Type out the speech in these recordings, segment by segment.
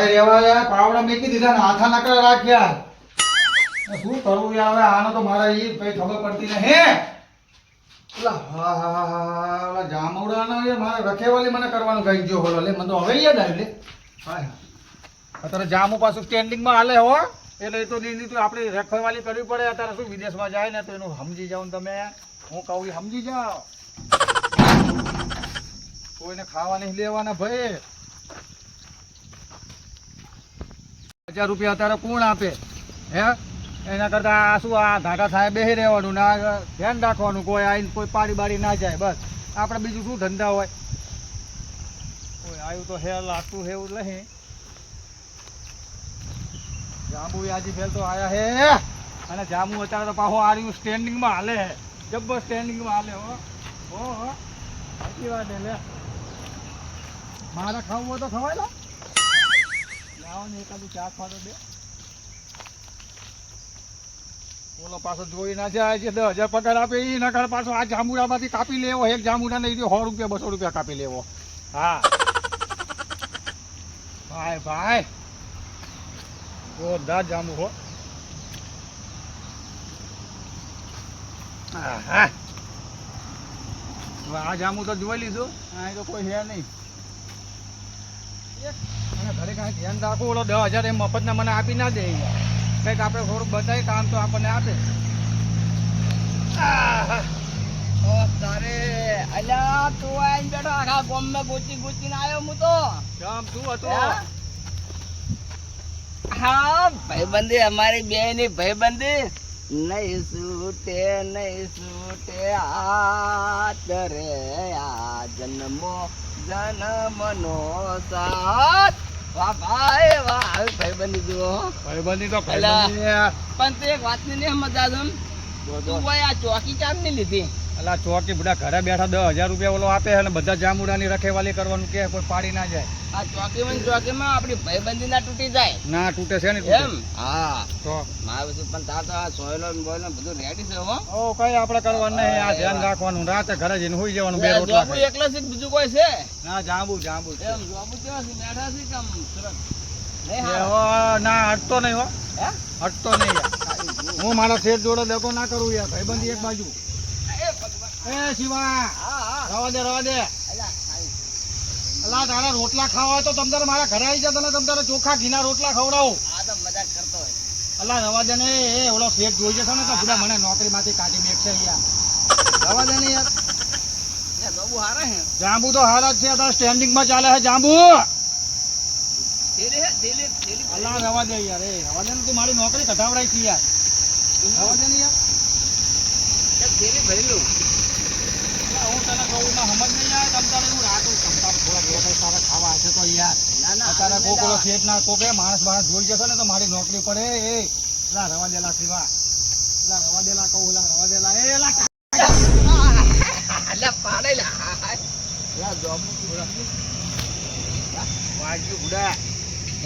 ભાઈ રેવા યાર પાવડા મેકી દીધા ને હાથા નકરા રાખ્યા. શું કરવું યાર હવે આનો તો મારા ઈ ભાઈ ખબર પડતી ને હે ઓલા હા હા હા ઓલા જામુડાનો એ મારે રખેવાલી મને કરવાનું કહી ગયો બોલો લે મને તો હવે યાદ આવ્યું લે. હા અત્યારે જામુ પાછું સ્ટેન્ડિંગમાં હાલે હો એટલે એ તો દીદી તો આપણે રખેવાલી કરવી પડે. અત્યારે શું વિદેશમાં જાય ને તો એનું સમજી જાવ ને તમે હું કહું એ સમજી જાઓ. કોઈને ખાવા નહીં લેવાના ભાઈ. 1000 રૂપિયા અત્યારે કોણ આપે હે એના કરતા આ શું આ ઘાટા થાય બેસી રહેવાનું ના ધ્યાન રાખવાનું કોઈ આવીને કોઈ પાડી બાડી ના જાય બસ આપણે બીજું શું ધંધા હોય. કોઈ આવ્યું તો હે લાગતું હે એવું નહીં. જાંબુ આજે ફેલ તો આયા હે અને જાંબુ અત્યારે તો પાછો આ રહ્યું સ્ટેન્ડિંગમાં હાલે હે જબ્બર સ્ટેન્ડિંગમાં હાલે હો સાચી વાત હે લે મારે ખાવું હોય તો ખવાય લો લાવો ને એકાદું ચા ખાતો બે. ઓલો પાછો જોઈ ના જાય છે 10,000 પગાર આપે એ નકર પાછો આ જાંબુડામાંથી કાપી લેવો એક જાંબુડા નહીં 100 રૂપિયા 200 રૂપિયા કાપી લેવો. હા ભાઈ ભાઈ જોરદાર જાંબુ હો. હા આ જાંબુ તો જોઈ લીધું અહીં તો કોઈ હે નહીં. અને ઘરે કાંઈ ધ્યાન રાખવું ઓલો 10,000 એમ મફતના મને આપી ના દે કંઈક આપણે થોડુંક બતાવીએ કામ તો આપણને આપે. તારે અલ્યા તું આઈને બેઠો આખા ગામમાં ગોચીને આવ્યો હું તો. કામ શું હતું? હા ભાઈબંધી અમારી બેની ભાઈબંધી નહીં છૂટે હાથ રે આ જન્મો જન્મનો સાથ. વાહ ભાઈ વાહ આવી ભાઈબંધી જુઓ ભાઈબંધી તો અલા. ભાઈબંધી. પણ તે એક વાતની નહીં સમજતા તું ભાઈ આ ચોકી ચાર ની લીધી. અલા ચોકી બધા ઘરે બેઠા 10,000 રૂપિયા ઓલો આપે અને બધા જાંબુડાની રખેવાલી કરવાનું કે કોઈ પાડી ના જાય. આ ચોકીમાં આપણી ભાઈબંધી ના તૂટી જાય ના તૂટે છે ને એમ. હા તો મારે બધું પણ તાર તો આ સોયલો ને બોયલો ને બધું રેડી છે હો. ઓ કઈ આપણે કરવાનું નહીં આ ધ્યાન રાખવાનું રાતે ઘરે જઈને સુઈ જવાનું બે રોટલા જોબુ એકલો છે કે બીજું કોઈ છે? ના જાંબુ છે. એમ જોબુ કેવા છે બેઠા છે કે આમ સરસ નહીં એ હારા? હો, ના હટતો નહીં હો હે? હટતો નહીં યાર. હું મારા શેઠ જોડે દેખો ના કરું યાર ભાઈબંધી એક બાજુ. એ ભગવાન. એ શિવા હા રવા દે અલા, અલા તારા રોટલા ખાવા હોય તો તમ તારે મારા ઘરે આવી જા તને તમ તારે ચોખા ઘીના રોટલા ખવડાવું. આ તો મજાક કરતો હોય. અલા રવા દે ને એ ઓલો શેઠ જોઈ જશે ને તો બધા મને નોકરીમાંથી કાઢી મેકશે યાર. રવા દે ને યાર. એ જોબુ હારા હે. જાંબુ તો હારા જ છે અત્યારે સ્ટેન્ડિંગમાં ચાલે છે જાંબુ. થેલી. અલા રવા દે યાર એ રવા દે ને તું મારી નોકરી કઢાવડાઈ છે યાર. રવા દે ને યાર. એક થેલી ભરી લઉં. અલા, હું તને કહું ના સમજ નહીં આવે તમ તારે હું રાખું તમ તારે થોડા રોટલા સારા ખાવા હશે તો યાર. ના અત્યારે કોકલો શેઠ ના કોકે માણસ જોઈ જશે ને તો મારી નોકરી પડે. એ લા રવા દેલા શિવા લા રવા દેલા કહું લા રવા દેલા એ લા અલ્યા પાડેલા. લા જોબુ વાગ્યું બુડા.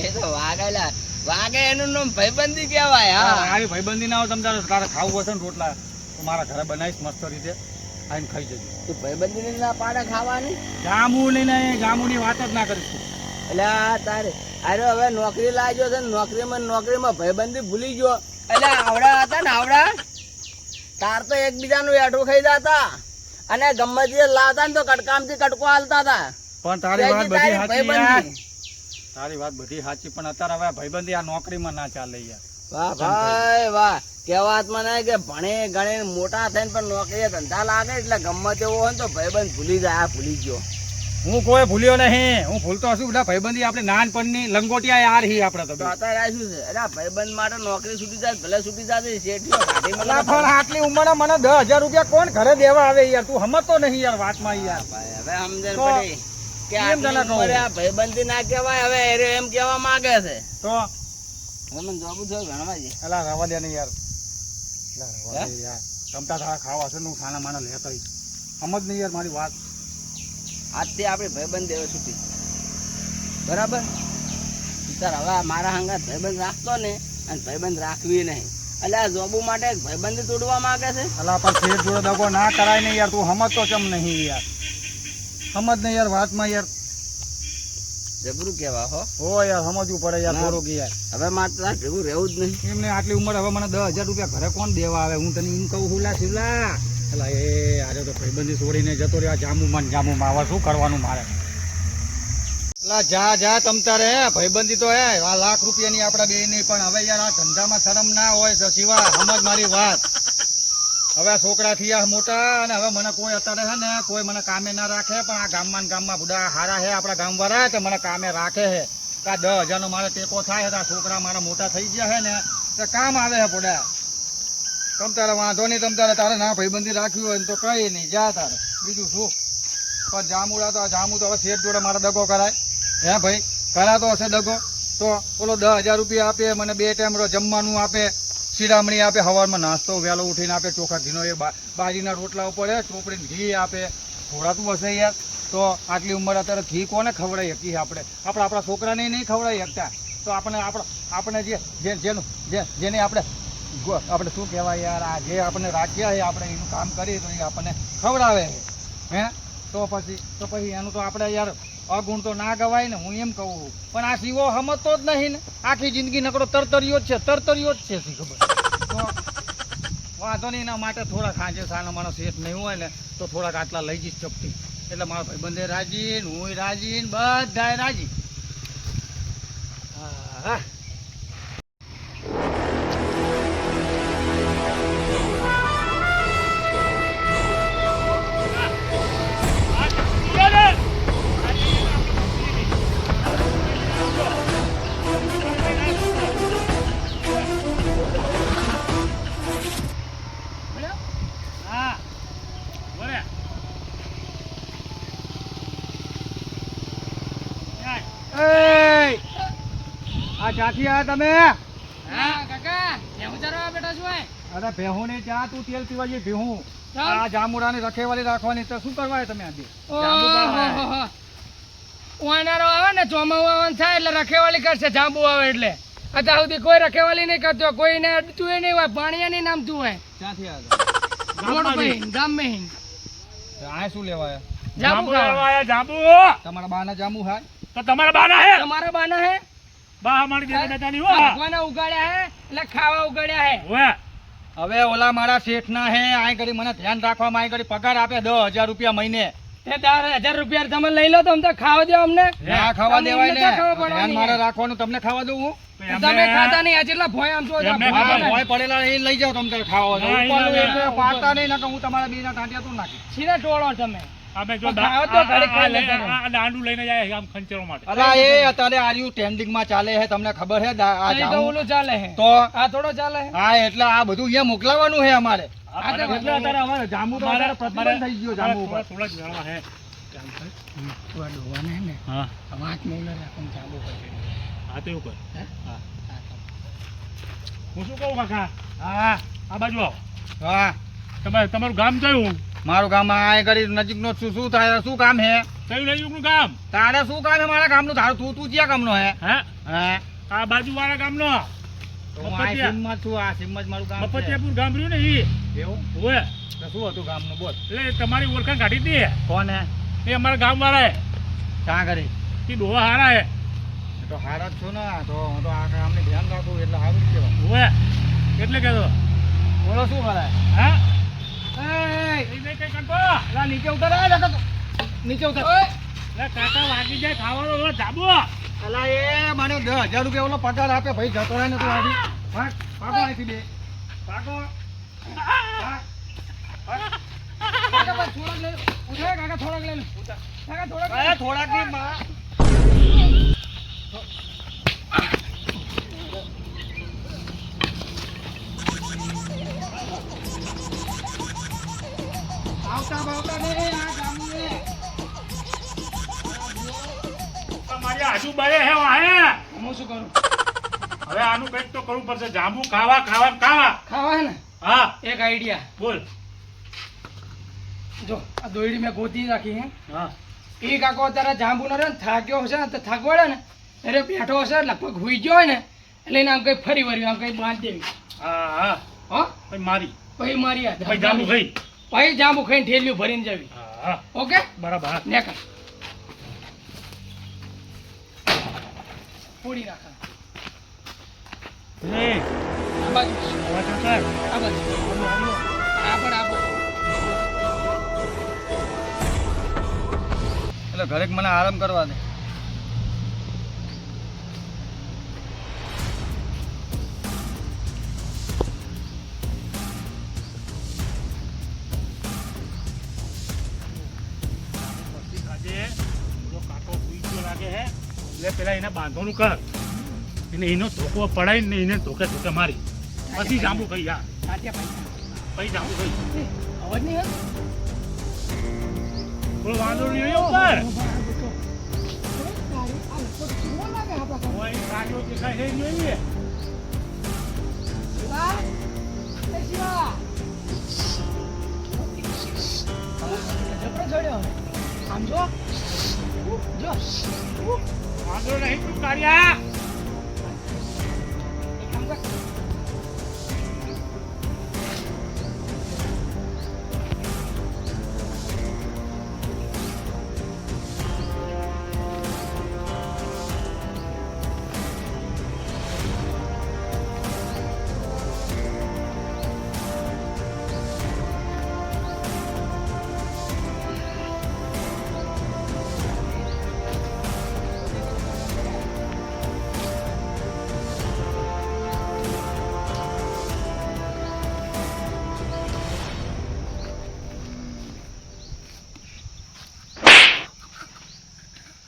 એ તો વાગેલા વાગે એનું નામ ભાઈબંધી કહેવાય. હા આવી ભાઈબંધી ના હોય તમ તારે ખાવું હશે ને રોટલા તો મારા ઘરે બનાવીશ મસ્ત રીતે આવીને ખાઈ જજો. તું ભાઈબંધી ના પાડે ખાવાની. જાંબુ લઈને જાંબુની વાત જ ના કરીશું. અલ્યા તારે અરે હવે નોકરી લાગ્યો છે ને નોકરીમાં ભાઈબંધી ભૂલી ગયો. એટલે આવડા હતા ને આવડા તાર તો એકબીજાનું એઠું ખાઈ જતા અને ગમે તે લાવતા ને તો કટકામથી કટકો હાલતા હતા. પણ તારી વાત બધી સાચી યાર. ભાઈબંધી. તારી વાત બધી સાચી પણ અત્યારે હવે ભાઈબંધી આ નોકરીમાં ના ચાલે યાર. વાહ ભાઈ વાહ કહેવાતમાં નહીં કે ભણે ગણે મોટા થઈને પણ નોકરી ધંધા લાગે એટલે ગમે તેવો હોય ને તો ભાઈબંધ ભૂલી જાય. આ ભૂલી ગયો. હું કોઈ ભૂલ્યો નહીં. હું ભૂલતો હશું બધા ભાઈબંધી આપણે નાનપણની લંગોટિયા યાર હી આપણે તો તો અત્યારે આ શું છે? અરે આ ભાઈબંધ માટે નોકરી છૂટી જાય ભલે છૂટી જાય શેઠીઓ કાઢી મળે. અલા પણ આટલી ઉંમરે મને 10,000 રૂપિયા કોણ ઘરે દેવા આવે યાર તું સમજતો નહીં યાર વાતમાં યાર. ભાઈ હવે સમજણ તો પડી કે કેમ તને આટલી કહું? ઉંમરે આ ભાઈબંધી ના કહેવાય. હવે એરે એમ કહેવા માંગે છે. તો મને જોબુ થયો ભણવાજી. અલા રવા દે ને યાર. અલા રવા દે યાર. તમતા તારા ખાવા છે ને હું ખાના માના લેતો આવીશ. સમજ નહીં યાર મારી વાત. આજથી આપણે ભાઈબંધ દેવે છૂટી બરાબર. સર હવે મારા હંગાત ભાઈબંધ રાખતો ને અને ભાઈબંધ રાખવી નહીં. એટલે આ જોબુ માટે ભાઈબંધી તોડવા માંગે છે. અલા પણ શેઠ જોડે દગો ના કરાય ને યાર તું સમજતો ચમ નહીં યાર. સમજ નહીં યાર વાતમાં યાર. જબરું કેવા હો. હો યાર સમજવું પડે યાર ના. થોડુંક યાર. હવે માત્ર ભેગું રહેવું જ નહીં. એમને આટલી ઉંમર હવે મને 10,000 રૂપિયા ઘરે કોણ દેવા આવે? હું તને એમ કહું હુલા શિવલા એલા એ આજે તો ભાઈબંધી છોડીને જતો રહ્યો જામુમાં આવે શું કરવાનું મારે? એલા જા તમ તારે ભાઈબંધી તો હે આ લાખ રૂપિયાની આપણા બે ની, પણ હવે યાર આ ધંધામાં શરમ ના હોય તો શિવા સમજ મારી વાત. હવે આ છોકરા થયા મોટા અને હવે મને કોઈ અત્યારે છે ને કોઈ મને કામે ના રાખે, પણ આ ગામમાં ને ગામમાં બધા હારા હે આપણા ગામ વાળા તો મને કામે રાખે હે. આ 10,000 નો મારે ટેકો થાય તો આ છોકરા મારા મોટા થઈ ગયા હે ને તો કામ આવે હે પોડા. તમ તારે વાંધો નહીં, તમ તારે ના ભાઈબંધી રાખવી હોય ને તો કઈ નહીં, જા તારે બીજું શું. પણ જામુડા તો જામુ તો હવે શેઠ જોડે મારે દગો કરાય હે ભાઈ? કરાતો હશે દગો તો ઓલો 10,000 રૂપિયા આપે, મને 2 ટાઈમ જમવાનું આપે, શિરામણી આપે, સવારમાં નાસ્તો વહેલો ઉઠીને આપે, ચોખા ઘીનો એ બાજીના રોટલા ઉપર ચોપડીને ઘી આપે. ખોરાતું હશે યાર તો આટલી ઉંમર અત્યારે ઘી કોને ખવડાવી શકીએ આપણે? આપણા છોકરાને નહીં ખવડાવી શકતા તો આપણે જેને આપણે શું કહેવાય યાર, આ જે આપણે રાખ્યા છે આપણે એનું કામ કરીએ તો એ આપણને ખવડાવે હે તો પછી એનું તો આપણે યાર અગુણ તો ના ગવાય ને. હું એમ કહું પણ આ શિવો સમજતો જ નહીં ને, આખી જિંદગી નકરો તરતરિયો જ છે શી ખબર. તો વાંધો નહીં, એના માટે થોડાક સાંજે સાનો મારો શેઠ નહીં હોય ને તો થોડાક આટલા લઈ જઈશ ચપટી, એટલે મારા ભાઈબંધે રાજી ને હું રાજી ને બધાય રાજી. હા આ ક્યાંથી આયા તમે? હા કાકા એવું ચરવા બેઠા છો અરે ભેહું ને ચા તું તેલ પીવા જઈ ભેહું. આ જામુડાની રખેવાલી રાખવાની તો શું કરવા તમે આજે? ઉનાળો આવે ને ચોમાસું આવવાનું થાય એટલે રખેવાલી કરશે, જાંબુ આવે એટલે. અત્યાર સુધી કોઈ રખેવાલી નહીં કરતો, કોઈને અડતું નહીં હોય, પાણી નહીં નામતું હોય. ક્યાંથી આવ્યા? રોડ પર ગામ મેં આ શું લેવાયા? જાંબુ ખાવા. જાંબુ તમારા બાના જામુ હાય? તો તમારા બાના હે? તમારા બાના હે? બા અમારી દેવી દાદાની હો. ભગવાને ઉગાડ્યા હે એટલે ખાવા ઉગાડ્યા હે. ઓએ હવે ઓલા મારા શેઠના હે, આ ઘડી મને ધ્યાન રાખવામાં આ ઘડી પગાર આપે 10,000 રૂપિયા મહિને. તે 10,000 રૂપિયા તમે લઈ લો તો અમને ખાવા દો અમને. ના ખાવા અમને દેવાય નથી ને, ખાવા ધ્યાન પડવાની. મારે રાખવાનું. તમને ખાવા દઉં હું? તમે ખાતા નહીં, આ જેટલા ભોય આમ છો એમને હા, ખાવા ભોંય પડેલા એ લઈ જાઓ તમે તારે ખાવા. ના, ઉપરનું ના, એટલે ના. પાડતા નહીં ને કે હું તમારા બેના ટાંટિયા તું નાખી. સીધા ટોળો તમે. અમે જો ખાવા તો ઘડીક ખાઈ લેતા રહો. આ દાંડું લઈને જાય આમ ખંચેરો માટે. અલા એ અત્યારે આર્યુ ટ્રેન્ડિંગ માં ચાલે છે, તમને ખબર છે આ અહીં તો જામુ? ઓલું ચાલે હે. તો આ થોડો ચાલે હે. હા એટલે આ બધું અહીંયા મોકલાવાનું છે અમારે. આ તો એટલે અત્યારે અમારે જામુ તો અત્યારે પ્રતિબંધ થઈ ગયો જામુ ઉપર. થોડા જ વેળા હે. થોડા ડોવાના હે ને, હા વાત નહીં લે રાખવાનું ચાલુ કરજે. હા તો એવું કર. હે? હા હું શું કહું કાકા? હા આ બાજુ આવો. હા તમારું ગામ કયું? મારું ગામ આ ઘડી નજીક નો શું થાય? શું કામ હે કયું નજીકનું ગામ? તારે? શું કામ હે મારા ગામનું? તારું તું ક્યાં ગામનો હે? હે હે આ બાજુ વાળા ગામનો તો હું આ સીમમાં જ છું. આ સીમમાં જ મારું ગામ છે. મફતિયાપુર ગામ રહ્યું ને ઈ. એવું? ઓએ તો શું હતું ગામનું બોલ? એટલે તમારી ઓળખાણ કાઢી દે. કોણ હે? એ અમારા ગામ વાળા હે. ક્યાં કરી? એ ડોહા હારા હે. તો હારા જ છો ને, તો હું તો આ કામને ધ્યાન રાખું એટલે સારું જ કહેવાય. ઓએ એટલે કહેતો. બોલો શું કરાય? હા એ એ નહીં કઈ કરતો. લા નીચે ઉતર, આ નકર તો. નીચે ઉતર. એટલે કાકા વાગી જાય ખાવાનો ઓલો જાબો. અલા એ મને 10,000 રૂપિયા ઓલો પગાર આપે ભાઈ, જતો રહે ને તું આજી. ભાગ ભાગો અહીંથી બે ભાગો. ભાગ. કાકા બસ થોડાક લઈ લો. ઉઠાય કાકા થોડાક લઈ લો. કાકા થોડાક લઈ લો. અરે થોડાક ની માં. આવતા બાવતા ને આ ગામને. તમારી આજુબાજુ હે વાહે. હું શું કરું? હવે આનું કંઈક તો કરવું પડશે. જાંબુ ખાવા ખાવા ને ખાવા. ખાવા હે ને હા એક આઈડિયા બોલ. જો આ દોયડી મેં ગોતી રાખી હે. હા એ કાકો અત્યારે જાંબુ નો રે ને થાક્યો હશે ને તો થાકવાડે ને ત્યારે બેઠો હશે લગભગ હુઈ ગયો હોય ને એટલે એને આમ કઈ ફરી વર્યું આમ કઈ બાંધ દેવી. હા હા હો પછી મારી પછી મારી આ પછી જાંબુ ખાઈ. પછી જાંબુ ખાઈને ઠેલિયું ભરીને જવી. હા હા ઓકે બરાબર. હા નેકર ફોડી નાખે એ આ બાજુ અવાજ કર આ બાજુ આ પણ એટલે ઘરે મને આરામ કરવા દે. પછી આજે પેલો કાકો સૂઈ ગયો લાગે હે એટલે પેલા એને બાંધવાનું કર એને એનો ધોકો પડાય ને એને ધોકે ધોકે મારી પછી જાંબુ ખાઈ યાર તાત્યા ભાઈ પછી જાંબુ ખાઈ અવાજ નહીં આવે? કોઈ વાંધો નહીં એવું કર કોઈ ગાડીઓ દેખાય છે નહીં એ. આમ જો જો વાંધો નહીં તું કાઢ્યા એક કામ કર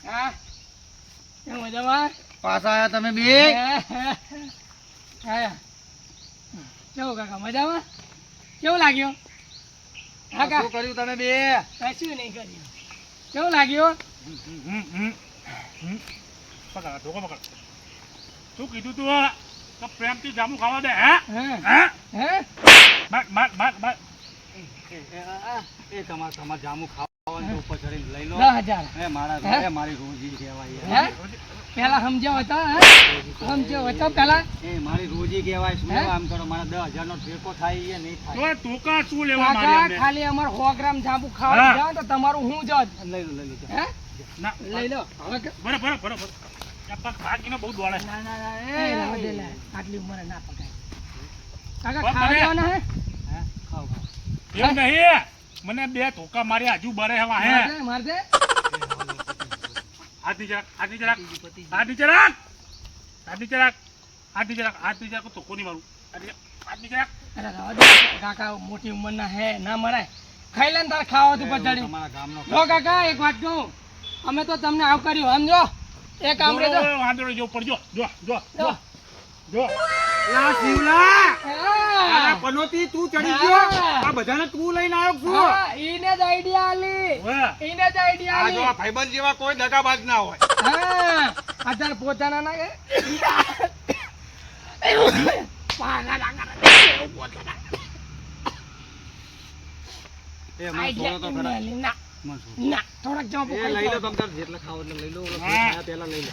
હા કેમ મજામાં પાછા આયા તમે બે? આયા કેવું કાકા મજામાં કેવું લાગ્યું કાકા શું કર્યું તમે બે? કશું નહીં કર્યું કેવું લાગ્યું પકડ ધોકો પકડ શું કીધું તું તો પ્રેમથી જાંબુ ખાવા દે હે હે હે હે બાટ એ તમારે જામુ ખાવાનું ઉપર ચડીને લઈ લો. 10,000 એ મારા હે? એ મારી રોજી કહેવાય હે પેલા સમજ્યો હતો હે સમજ્યો હતો પેલા એ મારી રોજી કહેવાય. શું હે? આમ કરો મારા 10,000 નો ઠેકો થાય એ નહીં થાય. તો ટોકા શું લેવા મારી કાકા અમને ખાલી અમાર 100 ગ્રામ જાંબુ ખાવા હા. જાવ તો તમારું હું જ લઈ લો લઈ લો. હે ના લઈ લો હવે કે- બરાબર આ પગ ભાગીને બહુ દોડે ના ના ના એ લાવા દે લે. આટલી ઉંમરે ના પકાય કાકા બસ ખાવા મને- દેવાના હે હે ખાઓ ખાઓ. એવું નહીં મને બે ધોકા માર્યા હજુ બરે હવા હે મારજે હાથી જરાક તો કોની મારું હાથી જરાક અરે રાવા દે કાકા મોટી ઉંમરના હે ના મરાય ખાઈ લે ને તાર ખાવા તું પછાડી તમારા ગામનો જો કાકા એક વાત કહું અમે તો તમને આવ કર્યું સમજો એક કામ રે જો વાંધો નહીં જો પડજો જો જો. લા શિવલા હા. આ પનોતી તું ચડી હા. ગયો. આ બધાને તું લઈને આવ્યો છું. હા, ઈને જ આઈડિયા આલી વાહ. ઈને જ આઈડિયા આ જો આલી આ ભાઈબંધ જેવા કોઈ દગાબાજ ના હોય. હા અત્યારે પોતાના ના કે પાગા લાગા એવું પોતાના એ મને થોડો તો ખરા. ના મને થોડો. ના થોડાક જાંબુ એ લઈ લો તમે તાર જેટલા ખાવ એટલે લઈ લો. ઓલો હા. ખાયા પેલા લઈ લો.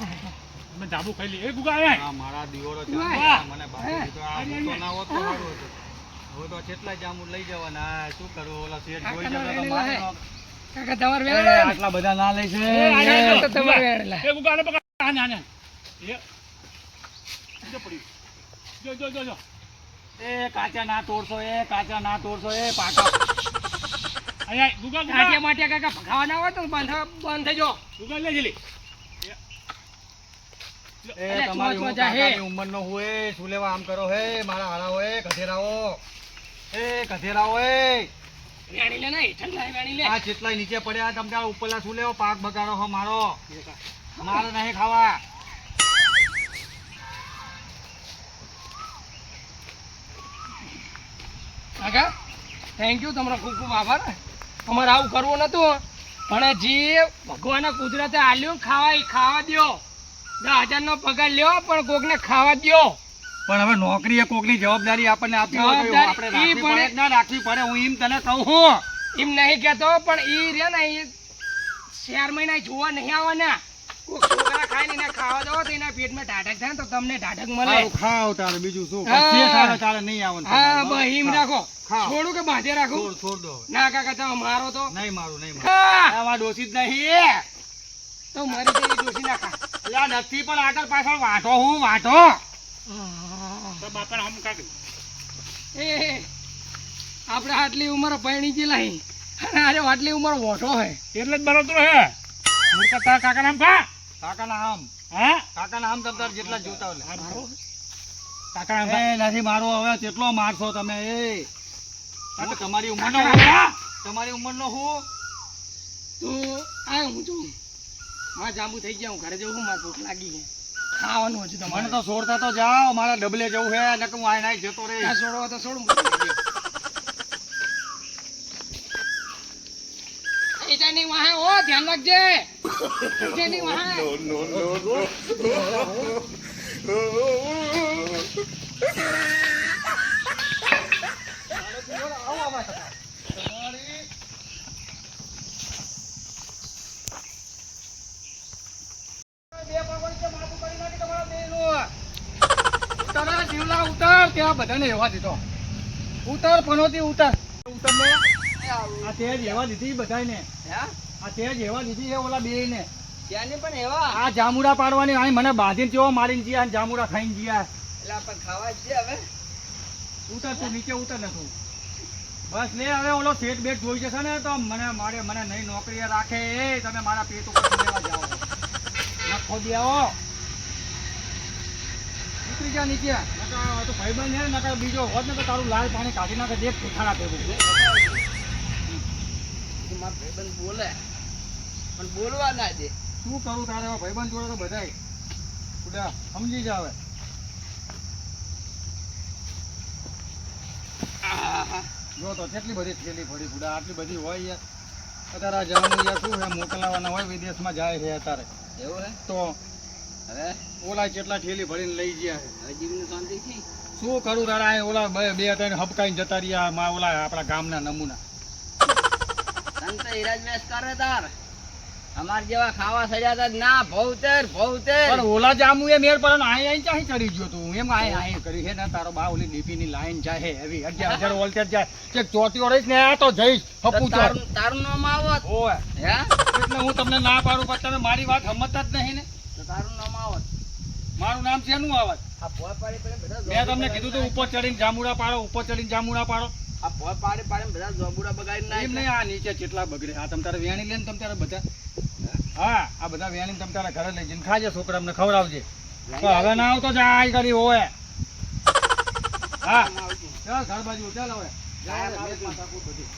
અમે જાંબુ ખાઈ લઈએ એ ગુગા આય આ મારા દિયોળો વાહ. ચાલે. મને બાકી હા. દીધો. આ હું તો ના હોત તો સારું હતું. હવે તો કેટલાય જામુ લઈ જવાના. આ શું કરું? ઓલા શેઠ જોઈ કાકાનો જતો તો વેણેલા મારે હે. નો- કાકા તમારે એ, વેણેલા હે ને? આટલા બધા ના લઈ છે. આ તો તમારે વેણેલા. એ ગુગા આને પકડ આને એ જો પડ્યું જો એ કાચા ના તોડશો. એ કાચા ના તોડશો. એ પાકા. આય ગુગા કાઠિયા માઠિયા કાકા ભગાવા ના હોય તો બંધ થઈ જો ગુગા લે જલી એ અરે, તમારી ચો, હું ચો, જા, હે. કાકાની ઉંમરનો હું. એ શું લેવા આમ કરો? હે મારા હારાઓ. એ ગધેરાઓ. એ ગધેરાઓ. એ વેણી લે ને હેઠળ લાય વેણી લે આ જેટલાય નીચે પડ્યા તમ તાર ઉપરલા શું લેવો? પાક બગાડો હો મારો. મારે નહીં ખાવા. કાકા થેન્ક યુ તમારો ખૂબ ખૂબ આભાર અમારે આવું કરવું નતું પણ જે ભગવાને કુદરતે આલ્યું ખાવા દ્યો 10,000 નો પગાર લ્યો પણ કોકને ખાવા દ્યો પણ હવે નોકરી એ કોકની જવાબદારી આપણને આપી હોય તો જવાબદારી આપણે રાખવી ઈ પડે કે ના રાખવી પડે? હું એમ તને કહું છું. એમ નહીં કહેતો પણ ઈ રે ને ઈ 4 મહિના જોવા નહીં આવવાના કોક છોકરા ખાઈને એને ખાવા દો તો એના પેટમાં ઢાઢક થાય ને તો તમને ઢાઢક મળે સારું ખાવ તારે બીજું શું? હા. જે તારે તારે નહીં આવવાનું. હા બસ એમ રાખો ખાઓ. છોડું કે બાંધે રાખું છોડ દો હવે. ના કાકા તમે મારો તો નહીં મારું નહીં મારું. હા આમાં ડોસી જ નહીં. તો મારી જેવી ડોશી ના ખા અલ્યા નથી પણ આગળ પાછળ વાંટો હું વાંટો. તો બાપાને આમ કાઢ. એ આપણે આટલી ઉંમર પૈણી ગયેલા હી. અને અરે આટલી ઉંમર મોટો હે. એટલે જ બરોબર હે. મૂર્ખા તારા કાકા નામ કા? કાકાના આમ હા? કાકાના આમ તમતાર જેટલા જ જોતા હોય. કાકા નામ કા? એ નથી મારો હવે કેટલો મારશો તમે એ હું તમારી ઉંમરનો કાકા હું નામ કા? તમારી ઉંમરનો હું તું આયો હું છું. માં જાંબુ થઈ ગયા હું ઘરે જવું મારે ભૂખ લાગી છે. ખાવાનું હજુ મને તમારે તો છોડતા તો જાઓ મારા ડબલે જવું હે નકર હું આઈને જતો રે. ત્યાં છોડવા તો છોડું. એ તેની વાહે ઓ ધ્યાન રાખજે. તેની વાહે તારા જીવલા ઉતાર ત્યાં બધાને રહેવા દીધો. ઉતાર પનોતી ઉતાર ઉતાર ને આ તે જ રહેવા દીધી બધાને. હા આ તે જ રહેવા દીધી છે ઓલા બે ને. ત્યાંની પણ એવા આ જામુડા પાડવાની અહીં મને બાંધીને કેવો મારીને ગયા અને જામુડા ખાઈને ગયા. એટલે આપણે ખાવા જ છે હવે. ઉતાર તું નીચે ઉતાર ને તું બસ લે હવે ઓલો સેટ બેટ જોઈ જશે ને તો મને નહીં નોકરીએ રાખે એ તમે મારા પેટ ઉપર લેવા જાઓ નખો દે આવો ઉતરી જા નીચે નકર તો ભાઈબંધ છે નકર બીજો હોત ને તો તારું લાલ પાણી કાઢી નાખે દેખ ઠેકાણા ભેગું. તું મારો ભાઈબંધ બોલે પણ બોલવા ના દે. શું કરું તારે હવે ભાઈબંધ જોડે તો બધાય ઉડા સમજી જા હવે. જો તો કેટલી બધી થેલી પડી બુડા આટલી બધી હોય યાર. અત્યારે આ જવાનું યાર શું છે મોકલાવાના હોય વિદેશમાં જાય છે અત્યારે એવું હે તો હવે ઓલા કેટલા થેલી ભરીને લઈ ગયા છે. હવે જીવની શાંતિ છે. શું કરું તારા આ ઓલા બે ત્રણ હબકાઈને જતા રહ્યા માં ઓલા આપણા ગામના નમૂના. તને તો ઈરાજ મેસ કરે તાર. અમાર જેવા ખાવા સડ્યા તા ના ભવતર પણ ઓલા જામુ એ મેર પર આઈ ચાહી ચડી ગયો તું એમ આઈ કરી છે ને તારો બા ઓલી ડીપી ની લાઈન જાય એવી 11,000 વોલ્ટેજ જાય ચેક ચોટીઓ રહીશ ને આ તો જઈશ હપુ ચાર તારું નામ આવત ઓય હે એટલે હું તમને ના પાડું પણ તમે મારી વાત સમજતા જ નહીં ને. તો તારું નામ આવત. મારું નામ છે એનું આવત. આ ભોય પાડી પાડી બધા મેં તમને કીધું તું ઉપર ચડીને જામુડા પાડો ઉપર ચડીને જામુડા પાડો. આ ભોય પાડી પાડી બધા જોબુડા બગાડી એમ નાખે. નહીં આ નીચે કેટલા બગડે આ તમ તારે વેણી લે ને તમ તારે બધા હા આ બધા વેણી તમ તારા ઘરે લઈ જઈને ખાજે છોકરા અમને ખવડાવજે. પણ હવે ના આવતો જાય કરી હોય હા ચાલ ઘર બાજુ ચાલ હવે જાય, બધી